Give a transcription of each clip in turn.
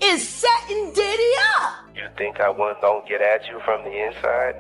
is setting Diddy up. You think I wasn't gonna get at you from the inside?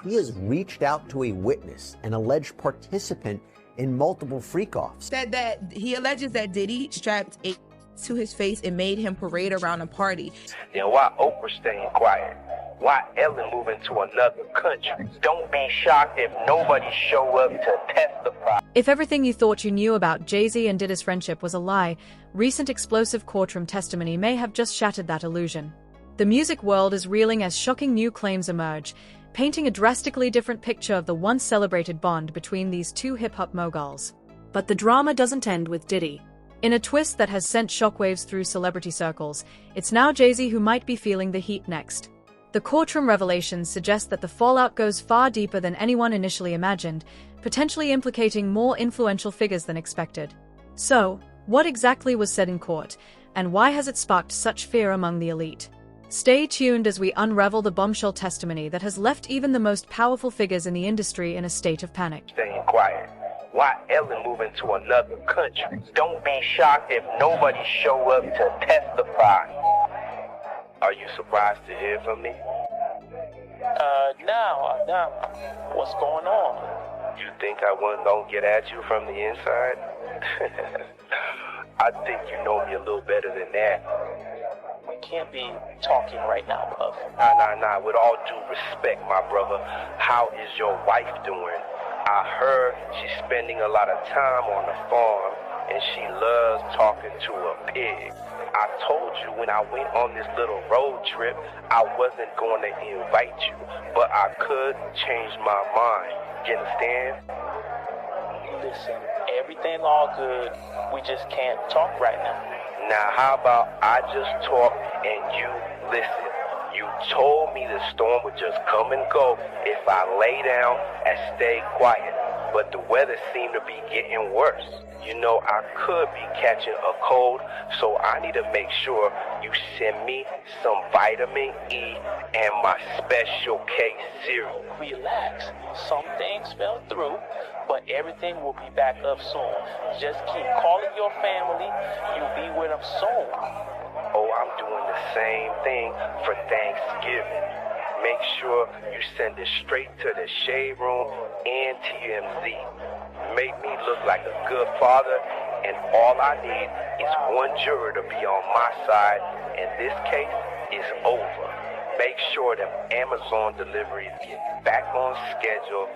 He has reached out to a witness, an alleged participant in multiple freak-offs. Said that he alleges that Diddy strapped a to his face and made him parade around a party. Then why Oprah staying quiet? Why Ellen moving to another country? Don't be shocked if nobody show up to testify. If everything you thought you knew about JayZ and Diddy's friendship was a lie, recent explosive courtroom testimony may have just shattered that illusion. The music world is reeling as shocking new claims emerge, painting a drastically different picture of the once celebrated bond between these two hip-hop moguls. But the drama doesn't end with Diddy. In a twist that has sent shockwaves through celebrity circles, it's now JayZ who might be feeling the heat next. The courtroom revelations suggest that the fallout goes far deeper than anyone initially imagined, potentially implicating more influential figures than expected. So, what exactly was said in court, and why has it sparked such fear among the elite? Stay tuned as we unravel the bombshell testimony that has left even the most powerful figures in the industry in a state of panic. Staying quiet. Why Ellen moving to another country? Don't be shocked if nobody show up to testify. Are you surprised to hear from me? No. What's going on? You think I wasn't gonna get at you from the inside? I think you know me a little better than that. We can't be talking right now, Puff. Nah. With all due respect, my brother, how is your wife doing? I heard she's spending a lot of time on the farm, and she loves talking to a pig. I told you when I went on this little road trip, I wasn't going to invite you, but I could change my mind. You understand? Listen, everything all good. We just can't talk right now. Now, how about I just talk and you listen? You told me the storm would just come and go if I lay down and stay quiet, but the weather seemed to be getting worse. You know, I could be catching a cold, so I need to make sure you send me some vitamin E and my special K cereal. Relax. Some things fell through, but everything will be back up soon. Just keep calling your family. You'll be with them soon. Oh, I'm doing the same thing for Thanksgiving. Make sure you send it straight to the Shade Room and TMZ. Make me look like a good father, and all I need is one juror to be on my side, and this case is over. Make sure that Amazon deliveries get back on schedule,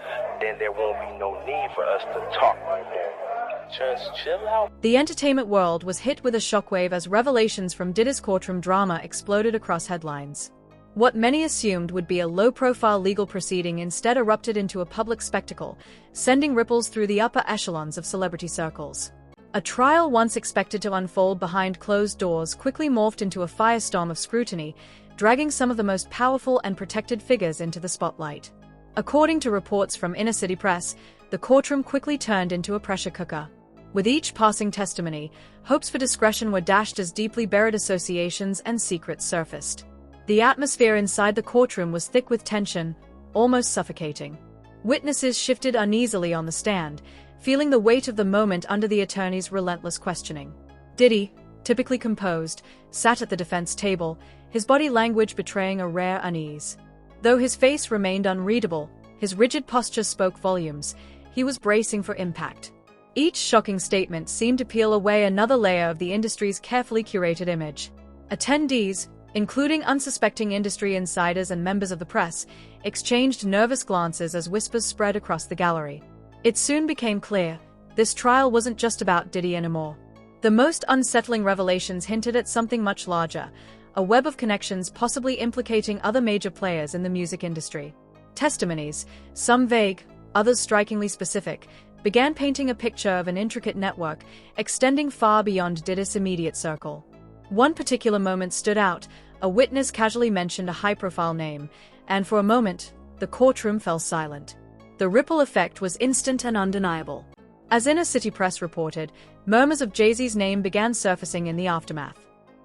then there won't be no need for us to talk right now. Just chill out. The entertainment world was hit with a shockwave as revelations from Diddy's courtroom drama exploded across headlines. What many assumed would be a low-profile legal proceeding instead erupted into a public spectacle, sending ripples through the upper echelons of celebrity circles. A trial once expected to unfold behind closed doors quickly morphed into a firestorm of scrutiny, dragging some of the most powerful and protected figures into the spotlight. According to reports from inner-city press, the courtroom quickly turned into a pressure cooker. With each passing testimony, hopes for discretion were dashed as deeply buried associations and secrets surfaced. The atmosphere inside the courtroom was thick with tension, almost suffocating. Witnesses shifted uneasily on the stand, feeling the weight of the moment under the attorney's relentless questioning. Diddy, typically composed, sat at the defense table, his body language betraying a rare unease. Though his face remained unreadable, his rigid posture spoke volumes. He was bracing for impact. Each shocking statement seemed to peel away another layer of the industry's carefully curated image. Attendees, including unsuspecting industry insiders and members of the press, exchanged nervous glances as whispers spread across the gallery. It soon became clear, this trial wasn't just about Diddy anymore. The most unsettling revelations hinted at something much larger, a web of connections possibly implicating other major players in the music industry. Testimonies, some vague, others strikingly specific, began painting a picture of an intricate network extending far beyond Diddy's immediate circle. One particular moment stood out. A witness casually mentioned a high-profile name, and for a moment, the courtroom fell silent. The ripple effect was instant and undeniable. As inner city press reported, murmurs of JayZ's name began surfacing in the aftermath.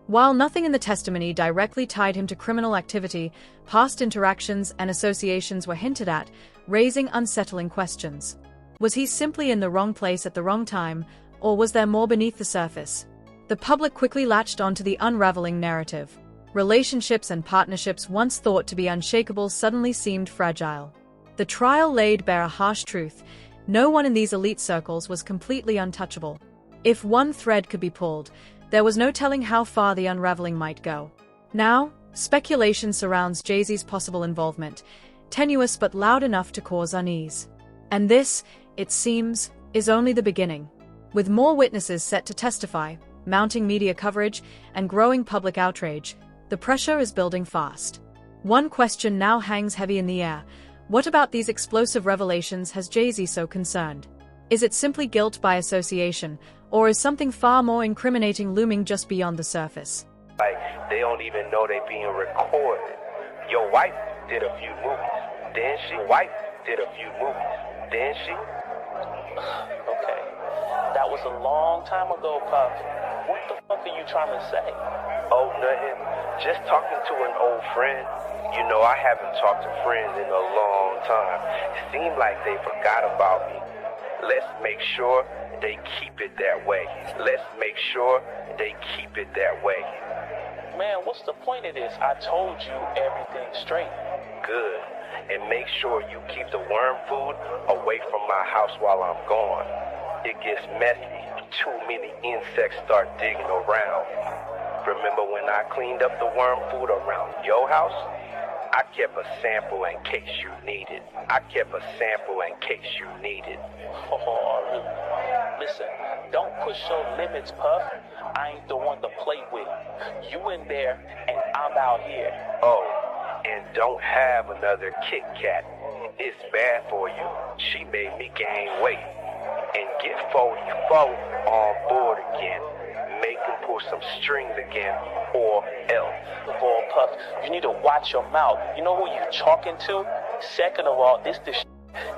While nothing in the testimony directly tied him to criminal activity, past interactions and associations were hinted at, raising unsettling questions. Was he simply in the wrong place at the wrong time, or was there more beneath the surface? The public quickly latched onto the unraveling narrative. Relationships and partnerships once thought to be unshakable suddenly seemed fragile. The trial laid bare a harsh truth. No one in these elite circles was completely untouchable. If one thread could be pulled, there was no telling how far the unraveling might go. Now, speculation surrounds JayZ's possible involvement, tenuous but loud enough to cause unease. And this, it seems, is only the beginning. With more witnesses set to testify, mounting media coverage, and growing public outrage, the pressure is building fast. One question now hangs heavy in the air. What about these explosive revelations has JayZ so concerned? Is it simply guilt by association, or is something far more incriminating looming just beyond the surface? Like, they don't even know they being recorded. Your wife did a few movies, didn't she? Wife did a few movies, didn't she? Okay, that was a long time ago, Puff. What the fuck are you trying to say? Oh, nothing. Just talking to an old friend. You know, I haven't talked to friends in a long time. It seemed like they forgot about me. Let's make sure they keep it that way. Let's make sure they keep it that way. Man, what's the point of this? I told you everything straight. Good. And make sure you keep the worm food away from my house while I'm gone. It gets messy. Too many insects start digging around. Remember when I cleaned up the worm food around your house? I kept a sample in case you needed. I kept a sample in case you needed. Oh, really? Listen, don't push your limits, Puff. I ain't the one to play with. You in there, and I'm out here. Oh, and don't have another Kit Kat. It's bad for you. She made me gain weight. And get 44 on board again. Make him pull some strings again, or else. Boy, Puff, you need to watch your mouth. You know who you talking to? Second of all, this the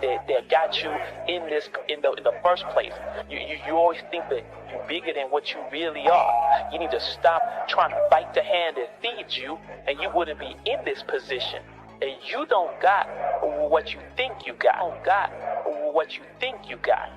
that got you in the first place. You always think that you're bigger than what you really are. You need to stop trying to bite the hand that feeds you, and you wouldn't be in this position. And you don't got what you think you got. You don't got what you think you got.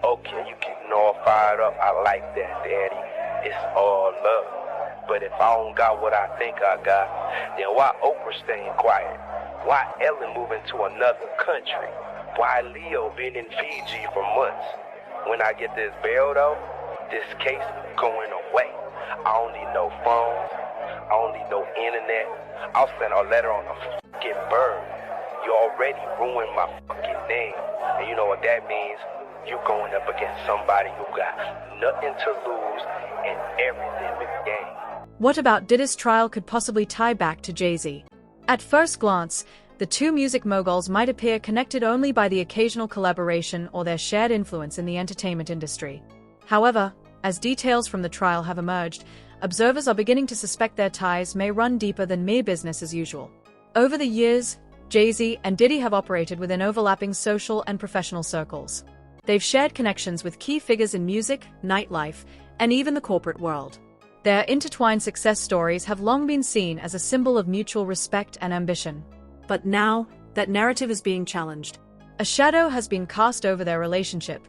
Okay, you getting all fired up. I like that, Daddy. It's all love. But if I don't got what I think I got, then why Oprah staying quiet? Why Ellen moving to another country? Why Leo been in Fiji for months? When I get this bail though, this case going away. I don't need no phone. I don't need no internet. I'll send a letter on a fucking bird. You already ruined my fucking name. And you know what that means? You going up against somebody who got nothing to lose and everything to gain. What about Diddy's trial could possibly tie back to JayZ? At first glance, the two music moguls might appear connected only by the occasional collaboration or their shared influence in the entertainment industry. However, as details from the trial have emerged, observers are beginning to suspect their ties may run deeper than mere business as usual. Over the years, JayZ and Diddy have operated within overlapping social and professional circles. They've shared connections with key figures in music, nightlife, and even the corporate world. Their intertwined success stories have long been seen as a symbol of mutual respect and ambition. But now, that narrative is being challenged. A shadow has been cast over their relationship,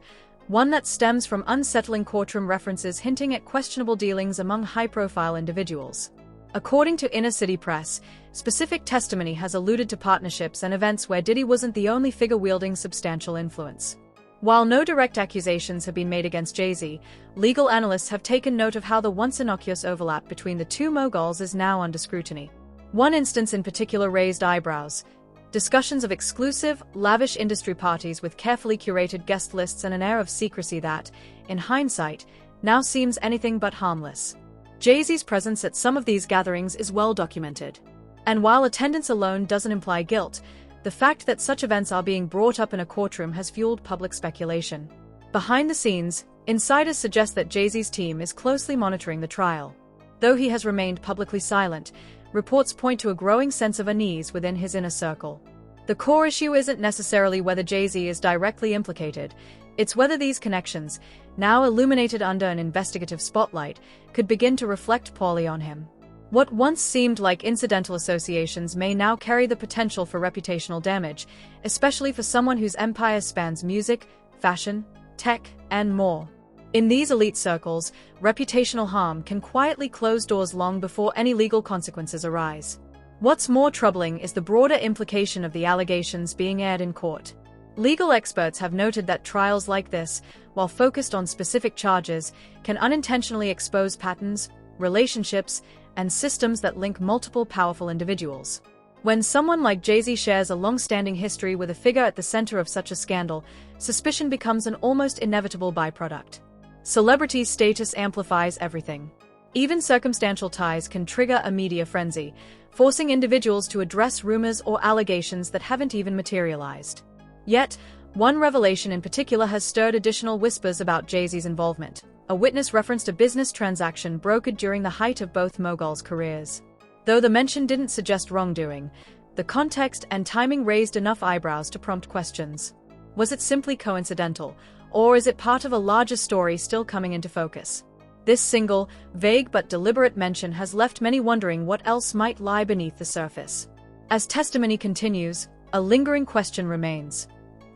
one that stems from unsettling courtroom references hinting at questionable dealings among high-profile individuals. According to Inner City Press, specific testimony has alluded to partnerships and events where Diddy wasn't the only figure wielding substantial influence. While no direct accusations have been made against JayZ, legal analysts have taken note of how the once innocuous overlap between the two moguls is now under scrutiny. One instance in particular raised eyebrows: discussions of exclusive, lavish industry parties with carefully curated guest lists and an air of secrecy that, in hindsight, now seems anything but harmless. JayZ's presence at some of these gatherings is well documented. And while attendance alone doesn't imply guilt, the fact that such events are being brought up in a courtroom has fueled public speculation. Behind the scenes, insiders suggest that JayZ's team is closely monitoring the trial. Though he has remained publicly silent, reports point to a growing sense of unease within his inner circle. The core issue isn't necessarily whether JayZ is directly implicated, it's whether these connections, now illuminated under an investigative spotlight, could begin to reflect poorly on him. What once seemed like incidental associations may now carry the potential for reputational damage, especially for someone whose empire spans music, fashion, tech, and more. In these elite circles, reputational harm can quietly close doors long before any legal consequences arise. What's more troubling is the broader implication of the allegations being aired in court. Legal experts have noted that trials like this, while focused on specific charges, can unintentionally expose patterns, relationships, and systems that link multiple powerful individuals. When someone like JayZ shares a long-standing history with a figure at the center of such a scandal, suspicion becomes an almost inevitable byproduct. Celebrity status amplifies everything. Even circumstantial ties can trigger a media frenzy, forcing individuals to address rumors or allegations that haven't even materialized. Yet, one revelation in particular has stirred additional whispers about JayZ's involvement. A witness referenced a business transaction brokered during the height of both moguls' careers. Though the mention didn't suggest wrongdoing, the context and timing raised enough eyebrows to prompt questions. Was it simply coincidental, or is it part of a larger story still coming into focus? This single, vague but deliberate mention has left many wondering what else might lie beneath the surface. As testimony continues, a lingering question remains.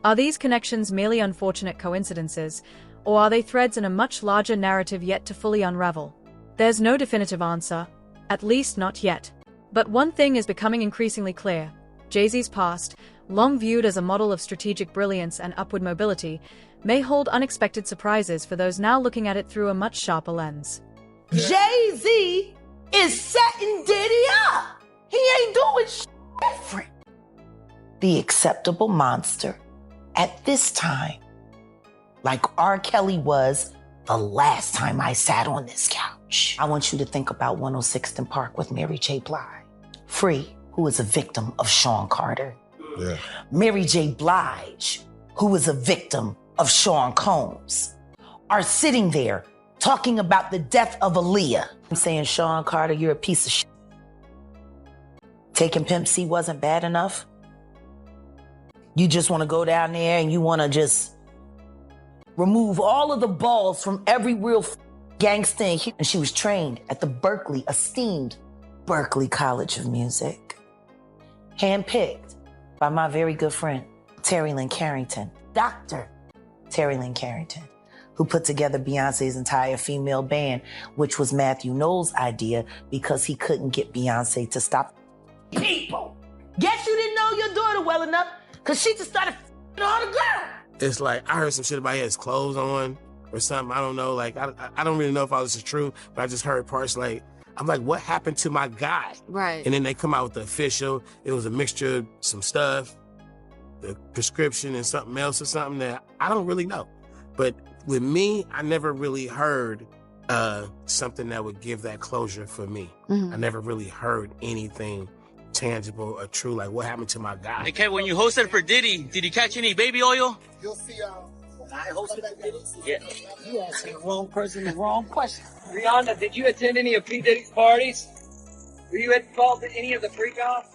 Are these connections merely unfortunate coincidences, or are they threads in a much larger narrative yet to fully unravel? There's no definitive answer, at least not yet. But one thing is becoming increasingly clear. JayZ's past, long viewed as a model of strategic brilliance and upward mobility, may hold unexpected surprises for those now looking at it through a much sharper lens. JayZ is setting Diddy up. He ain't doing shit different. The acceptable monster at this time, like R. Kelly was the last time I sat on this couch. I want you to think about 106th and Park with Mary J. Blige. Free, who was a victim of Sean Carter. Yeah. Mary J. Blige, who was a victim of Sean Combs, are sitting there talking about the death of Aaliyah. I'm saying, Sean Carter, you're a piece of shit. Taking Pimp C wasn't bad enough? You just want to go down there and you want to just remove all of the balls from every real gangster in here. And she was trained at the esteemed Berklee College of Music. Handpicked by my very good friend, Terry Lynn Carrington, Dr. Terry Lynn Carrington, who put together Beyonce's entire female band, which was Matthew Knowles' idea because he couldn't get Beyonce to stop people. Guess you didn't know your daughter well enough because she just started all the girls. It's like, I heard some shit about he has clothes on or something. I don't know. Like, I don't really know if all this is true, but I just heard parts like, I'm like, what happened to my guy? Right. And then they come out with the official. It was a mixture of some stuff, the prescription and something else or something that I don't really know. But with me, I never really heard something that would give that closure for me. Mm-hmm. I never really heard anything tangible or true, like what happened to my guy. Hey, Kev, when you hosted for Diddy, did he catch any baby oil? You'll see I hosted for Diddy? Yeah. You asking the wrong person the wrong question. Rihanna, did you attend any of P. Diddy's parties? Were you involved in any of the freak-offs?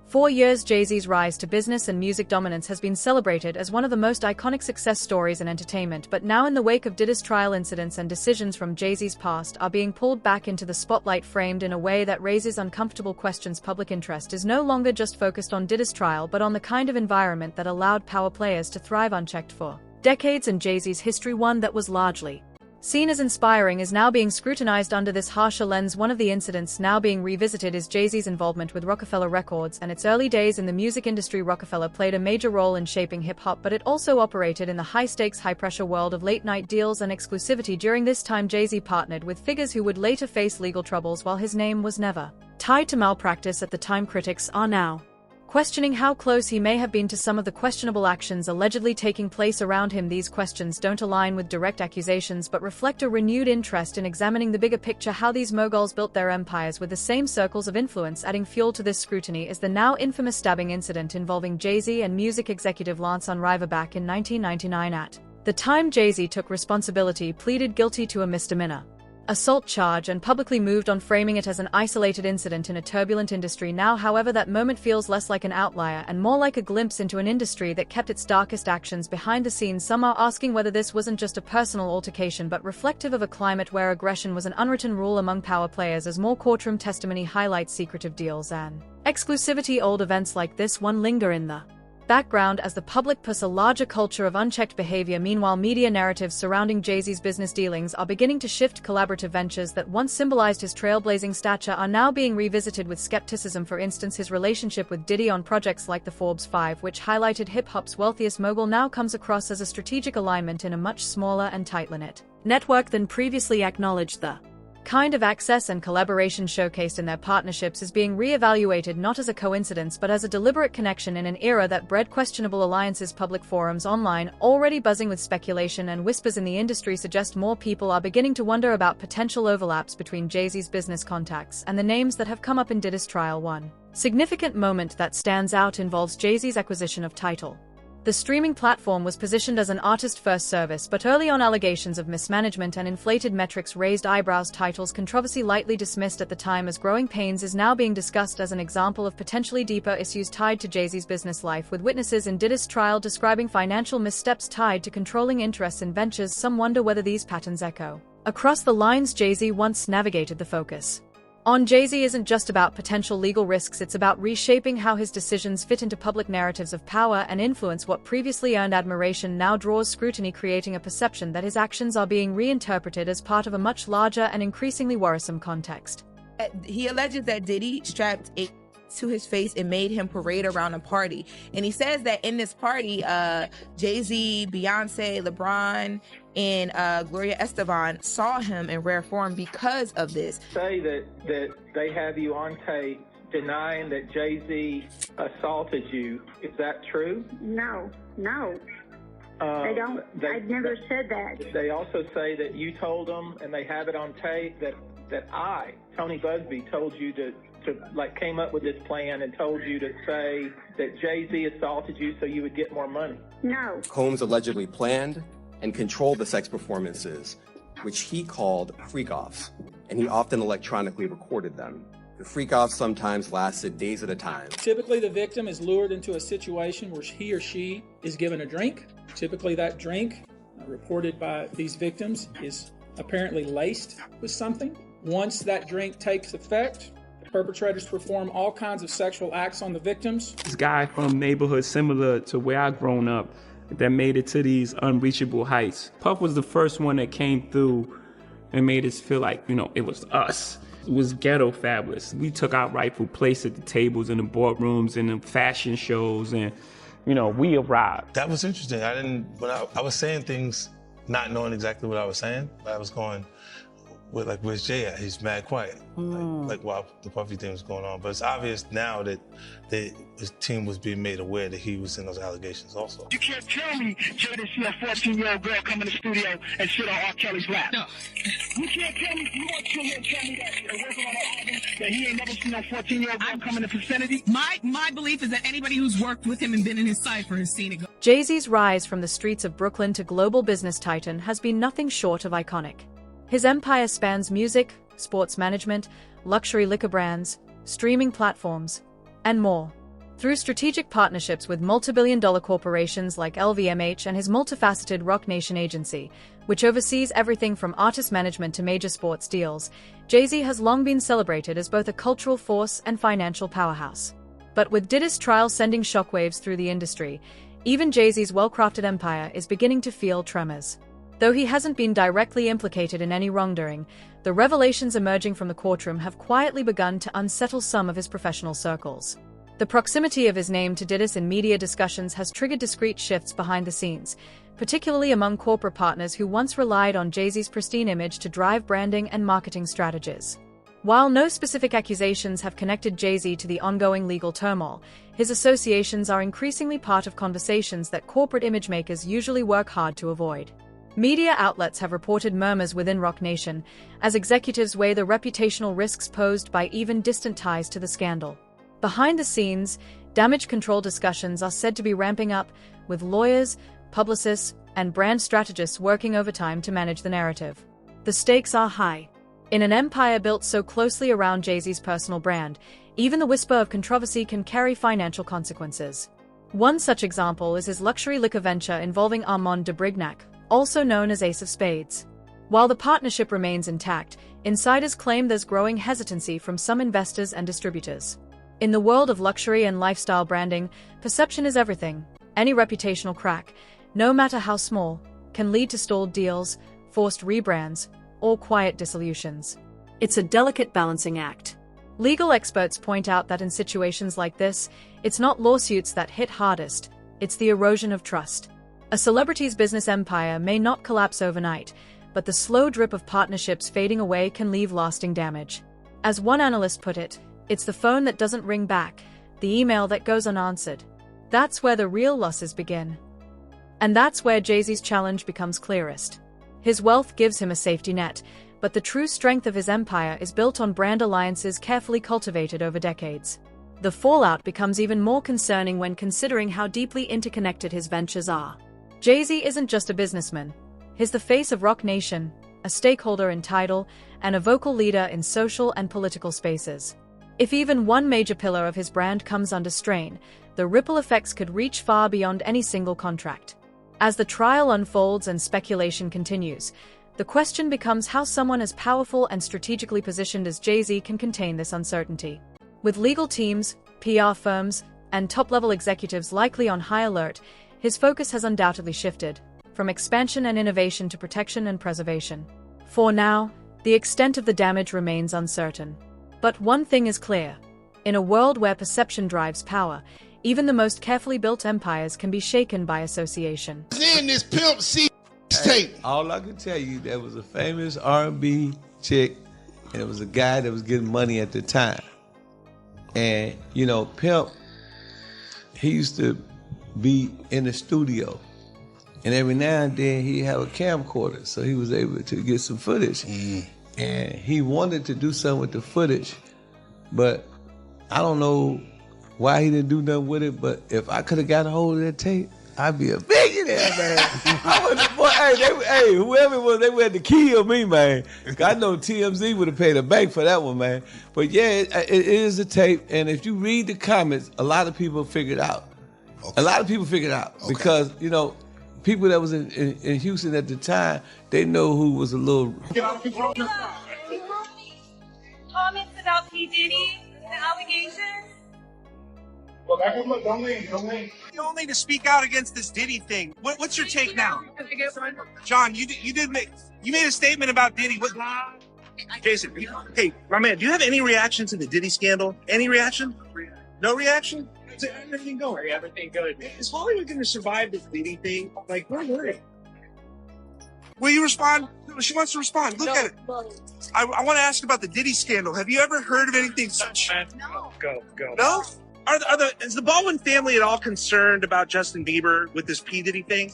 4 years, JayZ's rise to business and music dominance has been celebrated as one of the most iconic success stories in entertainment, but now in the wake of Diddy's trial incidents and decisions from JayZ's past are being pulled back into the spotlight, framed in a way that raises uncomfortable questions. Public interest is no longer just focused on Diddy's trial but on the kind of environment that allowed power players to thrive unchecked for decades, and JayZ's history, one that was largely seen as inspiring, is now being scrutinized under this harsher lens. One of the incidents now being revisited is JayZ's involvement with Rockefeller Records and its early days in the music industry. Rockefeller played a major role in shaping hip-hop, but it also operated in the high-stakes, high-pressure world of late-night deals and exclusivity. During this time, JayZ partnered with figures who would later face legal troubles. While his name was never tied to malpractice at the time, critics are now questioning how close he may have been to some of the questionable actions allegedly taking place around him. These questions don't align with direct accusations but reflect a renewed interest in examining the bigger picture, how these moguls built their empires with the same circles of influence. Adding fuel to this scrutiny is the now infamous stabbing incident involving JayZ and music executive Lance Unriver back in 1999. At the time, JayZ took responsibility, pleaded guilty to a misdemeanor assault charge, and publicly moved on, framing it as an isolated incident in a turbulent industry. Now, however, that moment feels less like an outlier and more like a glimpse into an industry that kept its darkest actions behind the scenes. Some are asking whether this wasn't just a personal altercation but reflective of a climate where aggression was an unwritten rule among power players, as more courtroom testimony highlights secretive deals and exclusivity. Old events like this one linger in the background as the public plus a larger culture of unchecked behavior. Meanwhile, media narratives surrounding JayZ's business dealings are beginning to shift. Collaborative ventures that once symbolized his trailblazing stature are now being revisited with skepticism. For instance, his relationship with Diddy on projects like the Forbes 5, which highlighted hip-hop's wealthiest mogul, now comes across as a strategic alignment in a much smaller and tighter-knit network than previously acknowledged. The kind of access and collaboration showcased in their partnerships is being re-evaluated not as a coincidence but as a deliberate connection in an era that bred questionable alliances. Public forums online, already buzzing with speculation and whispers in the industry, suggest more people are beginning to wonder about potential overlaps between JayZ's business contacts and the names that have come up in Diddy's trial. One significant moment that stands out involves JayZ's acquisition of Tidal. The streaming platform was positioned as an artist-first service, but early on allegations of mismanagement and inflated metrics raised eyebrows. Tidal's controversy, lightly dismissed at the time as growing pains, is now being discussed as an example of potentially deeper issues tied to JayZ's business life, with witnesses in Diddy's trial describing financial missteps tied to controlling interests in ventures. Some wonder whether these patterns echo across the lines JayZ once navigated. The focus on JayZ isn't just about potential legal risks, it's about reshaping how his decisions fit into public narratives of power and influence. What previously earned admiration now draws scrutiny, creating a perception that his actions are being reinterpreted as part of a much larger and increasingly worrisome context. He alleges that Diddy strapped a to his face and made him parade around a party. And he says that in this party, JayZ, Beyonce, LeBron, and Gloria Estefan saw him in rare form because of this. Say that they have you on tape denying that JayZ assaulted you. Is that true? No. They don't. I've never said that. They also say that you told them, and they have it on tape, that I, Tony Busby, told you to came up with this plan and told you to say that JayZ assaulted you so you would get more money. No. Combs allegedly planned and controlled the sex performances, which he called freak-offs, and he often electronically recorded them. The freak-offs sometimes lasted days at a time. Typically, the victim is lured into a situation where he or she is given a drink. Typically, that drink, reported by these victims, is apparently laced with something. Once that drink takes effect, perpetrators perform all kinds of sexual acts on the victims. This guy from neighborhood similar to where I grown up that made it to these unreachable heights. Puff was the first one that came through and made us feel like, it was us. It was ghetto fabulous. We took our rightful place at the tables and the boardrooms and the fashion shows, and we arrived. That was interesting. When I was saying things not knowing exactly what I was saying, but I was going, where's Jay at? He's mad quiet. Like while the Puffy thing was going on. But it's obvious now that his team was being made aware that he was in those allegations also. You can't tell me Jay didn't see a 14-year-old girl come in the studio and sit on R. Kelly's lap. No. You can't tell me, you want to tell me that working on an album that he ain't never seen a 14-year-old girl come in the vicinity? My belief is that anybody who's worked with him and been in his cipher has seen it. JayZ's rise from the streets of Brooklyn to global business titan has been nothing short of iconic. His empire spans music, sports management, luxury liquor brands, streaming platforms, and more. Through strategic partnerships with multi-billion-dollar corporations like LVMH and his multifaceted Roc Nation agency, which oversees everything from artist management to major sports deals, JayZ has long been celebrated as both a cultural force and financial powerhouse. But with Diddy's trial sending shockwaves through the industry, even JayZ's well-crafted empire is beginning to feel tremors. Though he hasn't been directly implicated in any wrongdoing, the revelations emerging from the courtroom have quietly begun to unsettle some of his professional circles. The proximity of his name to Diddy in media discussions has triggered discrete shifts behind the scenes, particularly among corporate partners who once relied on JayZ's pristine image to drive branding and marketing strategies. While no specific accusations have connected JayZ to the ongoing legal turmoil, his associations are increasingly part of conversations that corporate image makers usually work hard to avoid. Media outlets have reported murmurs within Roc Nation as executives weigh the reputational risks posed by even distant ties to the scandal. Behind the scenes, damage control discussions are said to be ramping up, with lawyers, publicists, and brand strategists working overtime to manage the narrative. The stakes are high. In an empire built so closely around JayZ's personal brand, even the whisper of controversy can carry financial consequences. One such example is his luxury liquor venture involving Armand de Brignac, also known as Ace of Spades. While the partnership remains intact, insiders claim there's growing hesitancy from some investors and distributors. In the world of luxury and lifestyle branding, perception is everything. Any reputational crack, no matter how small, can lead to stalled deals, forced rebrands, or quiet dissolutions. It's a delicate balancing act. Legal experts point out that in situations like this, it's not lawsuits that hit hardest, it's the erosion of trust. A celebrity's business empire may not collapse overnight, but the slow drip of partnerships fading away can leave lasting damage. As one analyst put it, it's the phone that doesn't ring back, the email that goes unanswered. That's where the real losses begin. And that's where JayZ's challenge becomes clearest. His wealth gives him a safety net, but the true strength of his empire is built on brand alliances carefully cultivated over decades. The fallout becomes even more concerning when considering how deeply interconnected his ventures are. JayZ isn't just a businessman. He's the face of Roc Nation, a stakeholder in Tidal, and a vocal leader in social and political spaces. If even one major pillar of his brand comes under strain, the ripple effects could reach far beyond any single contract. As the trial unfolds and speculation continues, the question becomes how someone as powerful and strategically positioned as JayZ can contain this uncertainty. With legal teams, PR firms, and top-level executives likely on high alert, his focus has undoubtedly shifted, from expansion and innovation to protection and preservation. For now, the extent of the damage remains uncertain. But one thing is clear. In a world where perception drives power, even the most carefully built empires can be shaken by association. In this Pimp C tape. All I can tell you, there was a famous R&B chick, and it was a guy that was getting money at the time. And, you know, Pimp, he used to be in the studio. And every now and then he'd have a camcorder, so he was able to get some footage. And he wanted to do something with the footage, but I don't know why he didn't do nothing with it, but if I could have got a hold of that tape, I'd be a billionaire, man. Whoever it was, they had to kill me, man. I know TMZ would have paid a bank for that one, man. But yeah, it is a tape, and if you read the comments, a lot of people figured out. Okay. A lot of people figured out because, you know, people that was in Houston at the time, they know who was a little... Comments about P. Diddy, the allegations? Well, don't leave. You don't need to speak out against this Diddy thing. What's your take now? John, you made a statement about Diddy. What? Jason, hey, my man, do you have any reaction to the Diddy scandal? Any reaction? No reaction? Is everything going? Everything good. Is Hollywood going to survive this Diddy thing? Like, we're worried. Will you respond? She wants to respond. Look at it. I want to ask about the Diddy scandal. Have you ever heard of anything such? No. Go. No? Is the Baldwin family at all concerned about Justin Bieber with this P. Diddy thing?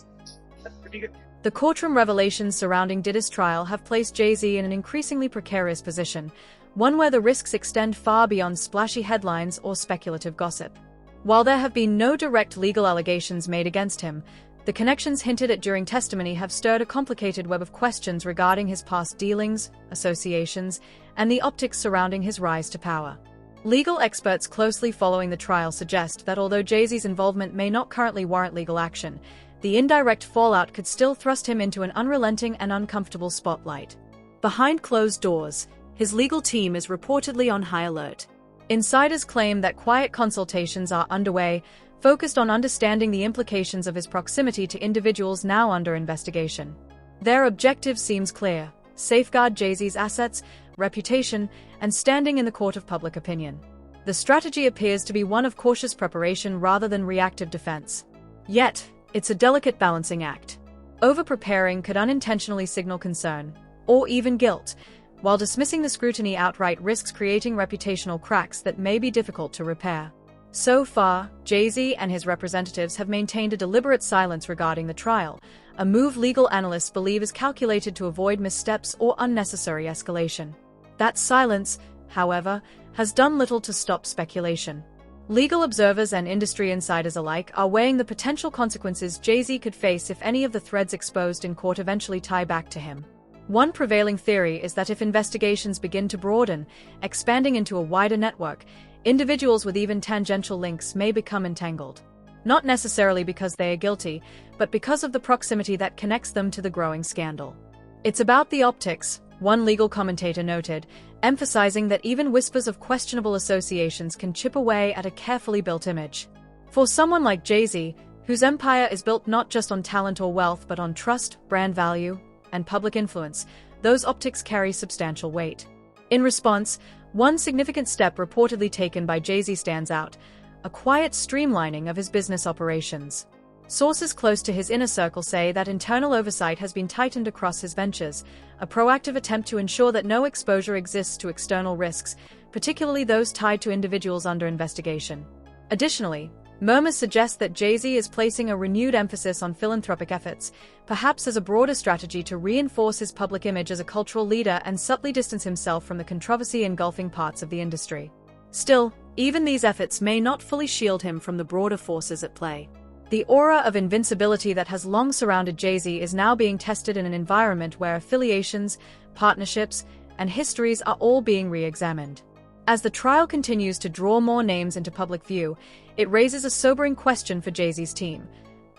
The courtroom revelations surrounding Diddy's trial have placed JayZ in an increasingly precarious position, one where the risks extend far beyond splashy headlines or speculative gossip. While there have been no direct legal allegations made against him, the connections hinted at during testimony have stirred a complicated web of questions regarding his past dealings, associations, and the optics surrounding his rise to power. Legal experts closely following the trial suggest that although JayZ's involvement may not currently warrant legal action, the indirect fallout could still thrust him into an unrelenting and uncomfortable spotlight. Behind closed doors, his legal team is reportedly on high alert. Insiders claim that quiet consultations are underway, focused on understanding the implications of his proximity to individuals now under investigation. Their objective seems clear: safeguard JayZ's assets, reputation, and standing in the court of public opinion. The strategy appears to be one of cautious preparation rather than reactive defense. Yet, it's a delicate balancing act. Over-preparing could unintentionally signal concern, or even guilt, while dismissing the scrutiny outright risks creating reputational cracks that may be difficult to repair. So far, JayZ and his representatives have maintained a deliberate silence regarding the trial, a move legal analysts believe is calculated to avoid missteps or unnecessary escalation. That silence, however, has done little to stop speculation. Legal observers and industry insiders alike are weighing the potential consequences JayZ could face if any of the threads exposed in court eventually tie back to him. One prevailing theory is that if investigations begin to broaden, expanding into a wider network, individuals with even tangential links may become entangled. Not necessarily because they are guilty, but because of the proximity that connects them to the growing scandal. It's about the optics, one legal commentator noted, emphasizing that even whispers of questionable associations can chip away at a carefully built image. For someone like JayZ, whose empire is built not just on talent or wealth but on trust, brand value, and public influence, those optics carry substantial weight. In response, one significant step reportedly taken by JayZ stands out: a quiet streamlining of his business operations. Sources close to his inner circle say that internal oversight has been tightened across his ventures, a proactive attempt to ensure that no exposure exists to external risks, particularly those tied to individuals under investigation. Additionally, murmurs suggest that JayZ is placing a renewed emphasis on philanthropic efforts, perhaps as a broader strategy to reinforce his public image as a cultural leader and subtly distance himself from the controversy engulfing parts of the industry. Still, even these efforts may not fully shield him from the broader forces at play. The aura of invincibility that has long surrounded JayZ is now being tested in an environment where affiliations, partnerships, and histories are all being re-examined. As the trial continues to draw more names into public view, it raises a sobering question for JayZ's team.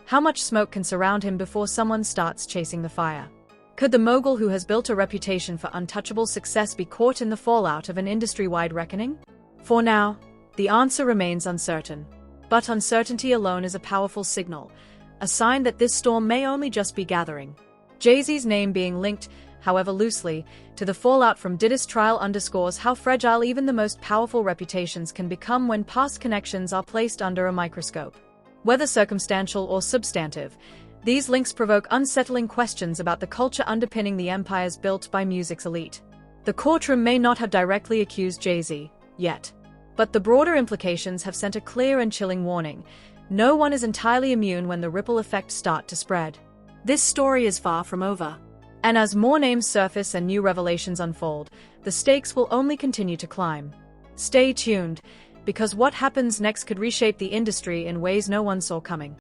How much smoke can surround him before someone starts chasing the fire? Could the mogul who has built a reputation for untouchable success be caught in the fallout of an industry-wide reckoning? For now, the answer remains uncertain. But uncertainty alone is a powerful signal, a sign that this storm may only just be gathering. JayZ's name being linked, however loosely, to the fallout from Diddy's trial underscores how fragile even the most powerful reputations can become when past connections are placed under a microscope. Whether circumstantial or substantive, these links provoke unsettling questions about the culture underpinning the empires built by music's elite. The courtroom may not have directly accused JayZ, yet. But the broader implications have sent a clear and chilling warning. No one is entirely immune when the ripple effects start to spread. This story is far from over. And as more names surface and new revelations unfold, the stakes will only continue to climb. Stay tuned, because what happens next could reshape the industry in ways no one saw coming.